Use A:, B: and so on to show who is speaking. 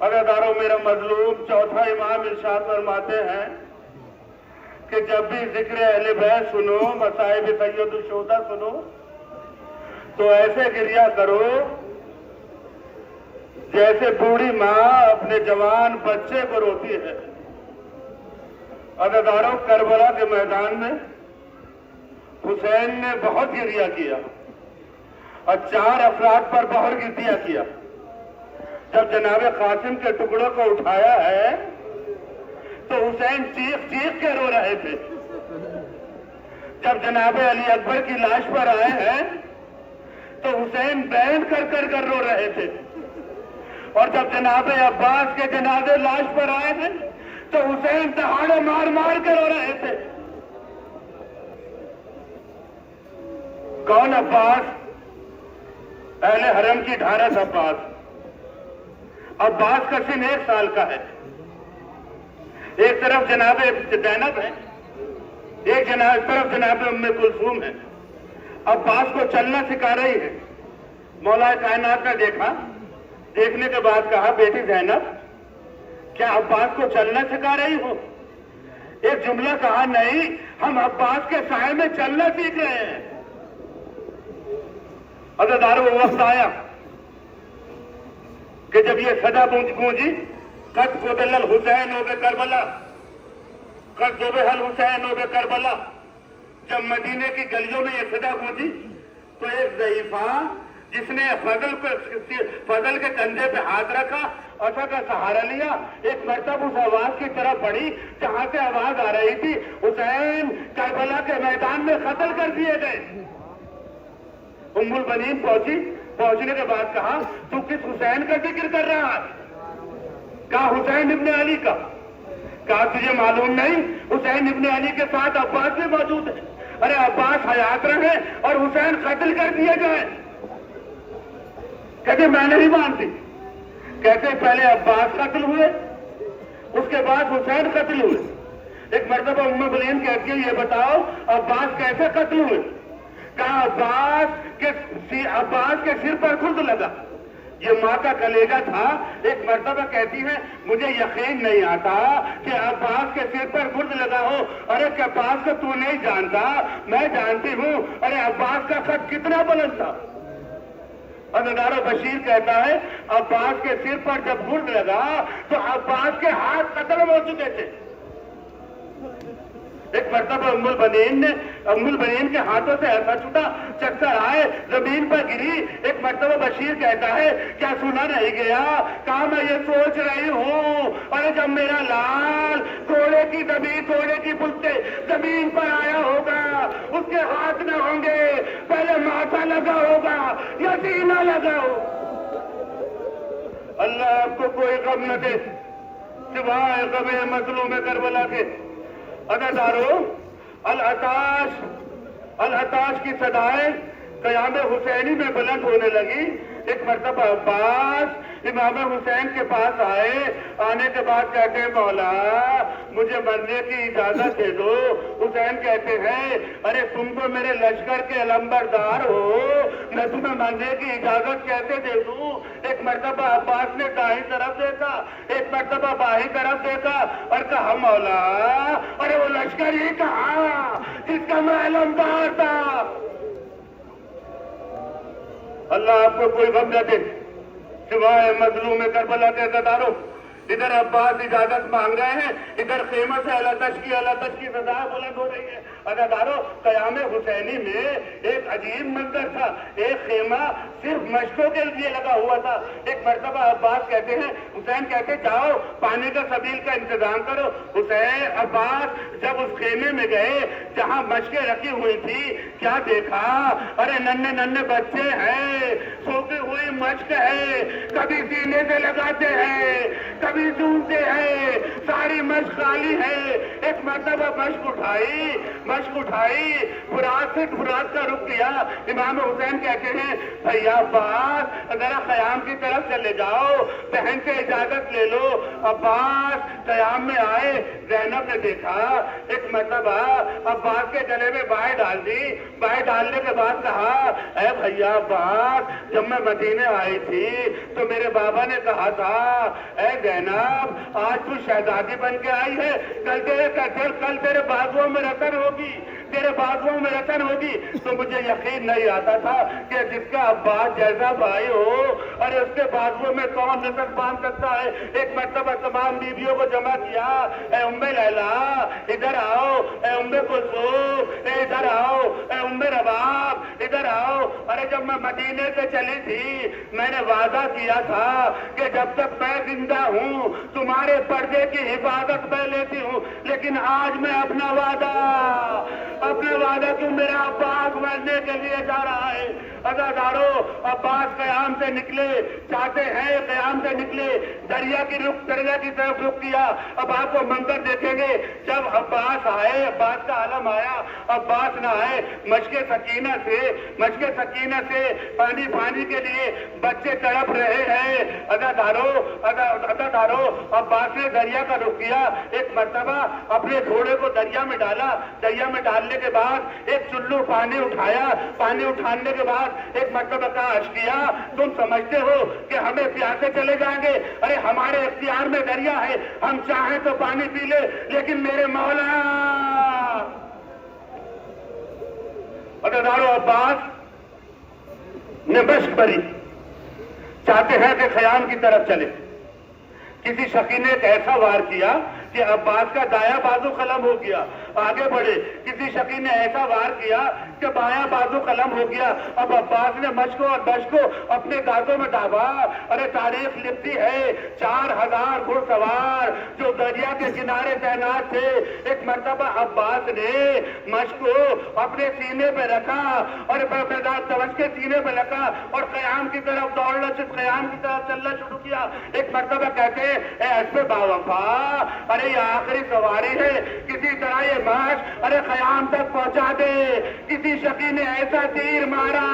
A: عزیزانو میرا مظلوم چوتھا امام ارشاد فرماتے ہیں کہ جب بھی ذکر اہل بیت سنو، مصائب سید الشہداء سنو تو ایسے گریہ کرو جیسے بوڑھی ماں اپنے جوان بچے کو روتی ہے۔ عزیزانو کربلا کے میدان میں حسین نے بہت گریہ کیا اور 4 افراد پر بہت گریہ کیا۔ جب جناب قاسم کے ٹکڑوں کو اٹھایا ہے تو حسین چیخ چیخ کے رو رہے تھے۔ جب جناب علی اکبر کی لاش پر آئے ہیں تو حسین بین کر کر کر رو رہے تھے، اور جب جناب عباس کے جنازے لاش پر آئے ہیں تو حسین دہاڑے مار مار کے رو رہے تھے۔ کون عباس؟ اہل حرم کی ڈھارس عباس۔ عباس کا سن 1 سال کا ہے۔ ایک طرف جناب زینب ہے، ایک طرف جناب ام کلثوم ہے۔ عباس کو چلنا سکھا رہی ہے۔ مولا کائنات نے دیکھا، دیکھنے کے بعد کہا بیٹی زینب کیا عباس کو چلنا سکھا رہی ہو؟ ایک جملہ کہا نہیں، ہم عباس کے سائے میں چلنا سیکھ رہے ہیں۔ عزیزانو وہ وقت آیا کہ جب یہ صدا گونجی قد قتل الحسین بکربلا، قد ذبح الحسین بکربلا، جب مدینے کی گلیوں میں یہ صدا گونجی تو ایک ضعیفہ جس نے فضل کے کندھے پہ ہاتھ رکھا، عصا کا سہارا لیا، ایک مرتبہ اس آواز کی طرف بڑھی جہاں سے آواز آ رہی تھی حسین کربلا کے میدان میں قتل کر دیے گئے۔ ام البنین پہنچنے کے بعد کہا تو کس حسین کا ذکر کر رہا ہے؟ کہا حسین ابن علی کا۔ کہا تجھے معلوم نہیں حسین ابن علی کے ساتھ عباس بھی موجود ہے؟ ارے عباس حیات رہے اور حسین قتل کر دیے گئے۔ کہتے میں نہیں مانتی۔ کہتے پہلے عباس قتل ہوئے، اس کے بعد حسین قتل ہوئے۔ ایک مرتبہ ام البنین کہتی ہے یہ بتاؤ عباس کیسے قتل ہوئے؟ کہا عباس کے سر پر خرد لگا۔ یہ ماں کا کلیجہ تھا۔ ایک مرتبہ کہتی ہے مجھے یقین نہیں آتا کہ عباس کے سر پر خرد لگا ہو۔ ارے کہ عباس کو تو نہیں جانتا، میں جانتی ہوں۔ ارے عباس کا خط کتنا بلند تھا۔ عزیزانو بشیر کہتا ہے عباس کے سر پر جب خرد لگا تو عباس کے ہاتھ قتل ہو چکے تھے۔ ایک مرتبہ ام البنین کے ہاتھوں سے ایسا چھوٹا چکر آئے، زمین پر گری۔ ایک مرتبہ بشیر کہتا ہے کیا سنا نہیں گیا؟ کہا میں یہ سوچ رہی ہوں اور جب میرا لال گھوڑے کی پشتے زمین پر آیا ہوگا، اس کے ہاتھ نہ ہوں گے، پہلے ماتھا لگا ہوگا یا سینہ لگا ہوگا۔ اللہ آپ کو کوئی غم نہ دے سوائے غم مظلوم کربلا کے۔ عزیزانو العطاش کی صدائیں قیام حسینی میں بلند ہونے لگی۔ ایک مرتبہ عباس امام حسین کے پاس آئے، آنے کے بعد کہتے ہیں مولا مجھے مرنے کی اجازت دے دو۔ حسین کہتے ہیں ارے تم تو میرے لشکر کے علمبردار ہو، میں تمہیں مرنے کی اجازت کیسے دے دوں؟ ایک مرتبہ عباس نے دائیں طرف دیکھا، ایک مرتبہ بائیں طرف دیکھا اور کہا مولا ارے وہ لشکر ہی کہاں جس کا میں علمبردار تھا۔ اللہ آپ کو کوئی غم نہ دے سوائے مظلوم کربلا کے۔ عزیزانو ادھر عباس اجازت مانگ رہے ہیں، ادھر خیمہ سے الاتش کی صدا بلند ہو رہی ہے۔ عزیزانو قیام حسینی میں ایک عجیب منظر تھا۔ ایک خیمہ صرف مشقوں کے لیے لگا ہوا تھا۔ ایک مرتبہ عباس کہتے ہیں حسین کہتے جاؤ پانی کا سبیل کا انتظام کرو۔ عباس جب اس خیمے میں گئے جہاں مشقیں رکھی ہوئی تھی، کیا دیکھا؟ ارے ننھے بچے ہیں، سوکھی ہوئی مشق ہے، کبھی سینے سے لگاتے ہیں کبھی سونتے ہیں، ساری مشق خالی ہے۔ ایک مرتبہ مشق اٹھائی فرات کا رخ کیا۔ امام حسین کہتے ہیں بھیا عباس ذرا قیام کی طرف چلے جاؤ، بہن سے اجازت لے لو۔ عباس قیام میں آئے، زینب نے دیکھا، ایک مرتبہ عباس کے گلے میں بائیں ڈال دی۔ بائیں ڈالنے کے بعد کہا اے بھیا عباس جب میں مدینے آئی تھی تو میرے بابا نے کہا تھا اے زینب آج تو شہزادی بن کے آئی ہے، کل تیرے بازوؤں میں رتن ہوگی، تیرے بازوؤں میں رتن ہوگی۔ تو مجھے یقین نہیں آتا تھا کہ جس کا عباس جیسا بھائی ہو اور اس کے بازوؤں میں کون رتن باندھ سکتا ہے۔ ایک مرتبہ تمام بیویوں کو جمع کیا، اے ام لیلا ادھر آؤ، اے ام کلثوم ادھر آؤ، اے ام رباب ادھر آؤ۔ ارے جب میں مدینے سے چلی تھی میں نے وعدہ کیا تھا کہ جب تک میں زندہ ہوں تمہارے پردے کی حفاظت میں لیتی ہوں، لیکن آج میں اپنا وعدہ کیوں میرا عباس مرنے کے لیے جا رہا ہے۔ عزادارو عباس قیام سے نکلے، چاہتے ہیں قیام سے نکلے، دریا کی طرف رخ کیا۔ اب آپ کو منظر دیکھیں گے، جب عباس آئے، عباس کا عالم آیا، عباس نہ آئے، مشق سکینہ سے پانی کے لیے بچے تڑپ رہے ہیں۔ عزادارو عباس نے دریا کا رخ کیا، ایک مرتبہ اپنے گھوڑے کو دریا میں ڈالا، دریا میں ڈالنے کے بعد ایک چلو پانی اٹھایا، پانی اٹھانے کے بعد ایک مرتبہ کہا اشکیا تم سمجھتے ہو کہ ہمیں پیاسے چلے جائیں گے؟ ارے ہمارے اختیار میں دریا ہے، ہم چاہیں تو پانی پی لے، لیکن میرے مولا عزادارو عباس نے مشق بری، چاہتے ہیں کہ خیام کی طرف چلے۔ کسی شخص نے ایک ایسا وار کیا کہ عباس کا دایاں بازو قلم ہو گیا، آگے بڑھے۔ کسی شخص نے ایسا وار کیا کہ بایاں بازو قلم ہو گیا۔ اب عباس نے مشق اور بشق کو اپنے دانتوں میں ڈابا۔ ارے تاریخ لکھتی ہے 4000 گھڑ سوار جو دریا کے کنارے تعینات تھے، ایک مرتبہ عباس نے مشق کو اپنے سینے پہ رکھا اور توج کے سینے پہ رکھا اور قیام کی طرف دوڑنا، قیام کی طرف چلنا شروع کیا۔ ایک مرتبہ کہتے ہیں اے اسب باوفا، ارے یہ آخری سواری ہے، کسی طرح یہ مشق ارے قیام تک پہنچا دے۔ کسی شقی نے ایسا تیر مارا